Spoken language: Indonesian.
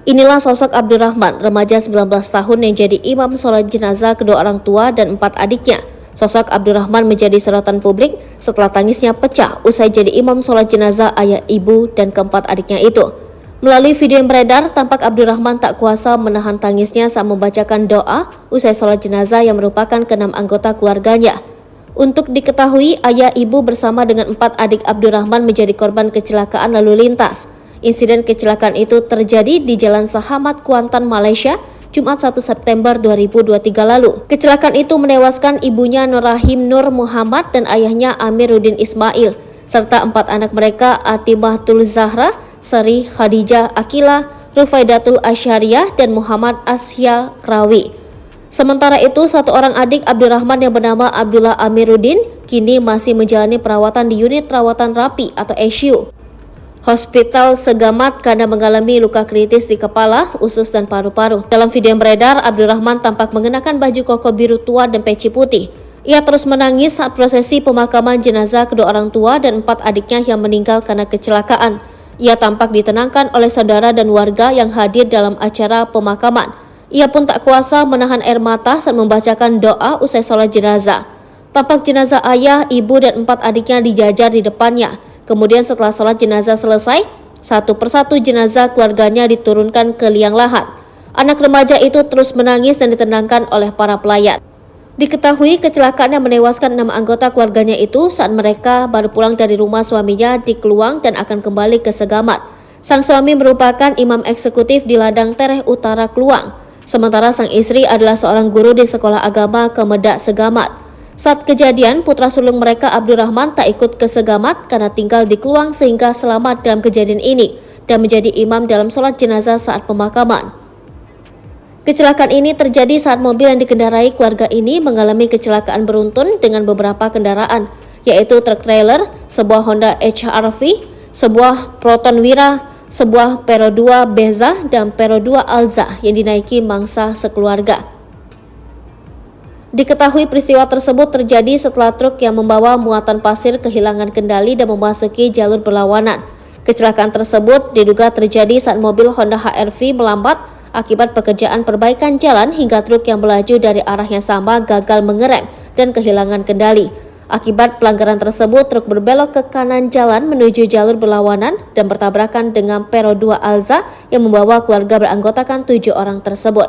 Inilah sosok Abdurrahman, remaja 19 tahun yang jadi imam sholat jenazah kedua orang tua dan 4 adiknya. Sosok Abdurrahman menjadi sorotan publik setelah tangisnya pecah usai jadi imam sholat jenazah ayah, ibu, dan keempat adiknya itu. Melalui video yang beredar, tampak Abdurrahman tak kuasa menahan tangisnya saat membacakan doa usai sholat jenazah yang merupakan ke-6 anggota keluarganya. Untuk diketahui, ayah, ibu bersama dengan 4 adik Abdurrahman menjadi korban kecelakaan lalu lintas. Insiden kecelakaan itu terjadi di Jalan Sahamat, Kuantan, Malaysia, Jumat 1 September 2023 lalu. Kecelakaan itu menewaskan ibunya Nurrahim Nur Muhammad dan ayahnya Amiruddin Ismail, serta 4 anak mereka Atimatul Zahra, Seri Khadijah Akila, Rufaidatul Asyariah, dan Muhammad Asya Krawi. Sementara itu, 1 orang adik Abdurrahman yang bernama Abdullah Amiruddin kini masih menjalani perawatan di unit perawatan rapi atau ICU Hospital Segamat karena mengalami luka kritis di kepala, usus, dan paru-paru. Dalam video yang beredar, Abdurrahman tampak mengenakan baju koko biru tua dan peci putih. Ia terus menangis saat prosesi pemakaman jenazah kedua orang tua dan 4 adiknya yang meninggal karena kecelakaan. Ia tampak ditenangkan oleh saudara dan warga yang hadir dalam acara pemakaman. Ia pun tak kuasa menahan air mata saat membacakan doa usai sholat jenazah. Tampak jenazah ayah, ibu, dan 4 adiknya dijajar di depannya. Kemudian setelah sholat jenazah selesai, satu persatu jenazah keluarganya diturunkan ke liang lahat. Anak remaja itu terus menangis dan ditenangkan oleh para pelayan. Diketahui kecelakaan yang menewaskan 6 anggota keluarganya itu saat mereka baru pulang dari rumah suaminya di Keluang dan akan kembali ke Segamat. Sang suami merupakan imam eksekutif di Ladang Tereh Utara Keluang, sementara sang istri adalah seorang guru di Sekolah Agama Kemedak Segamat. Saat kejadian, putra sulung mereka Abdurrahman tak ikut ke Segamat karena tinggal di Keluang sehingga selamat dalam kejadian ini dan menjadi imam dalam sholat jenazah saat pemakaman. Kecelakaan ini terjadi saat mobil yang dikendarai keluarga ini mengalami kecelakaan beruntun dengan beberapa kendaraan, yaitu truk trailer, sebuah Honda HR-V, sebuah Proton Wira, sebuah Pero 2 Beza, dan Pero 2 Alza yang dinaiki mangsa sekeluarga. Diketahui peristiwa tersebut terjadi setelah truk yang membawa muatan pasir kehilangan kendali dan memasuki jalur berlawanan. Kecelakaan tersebut diduga terjadi saat mobil Honda HR-V melambat akibat pekerjaan perbaikan jalan hingga truk yang melaju dari arah yang sama gagal mengerem dan kehilangan kendali. Akibat pelanggaran tersebut, truk berbelok ke kanan jalan menuju jalur berlawanan dan bertabrakan dengan Pero 2 Alza yang membawa keluarga beranggotakan 7 orang tersebut.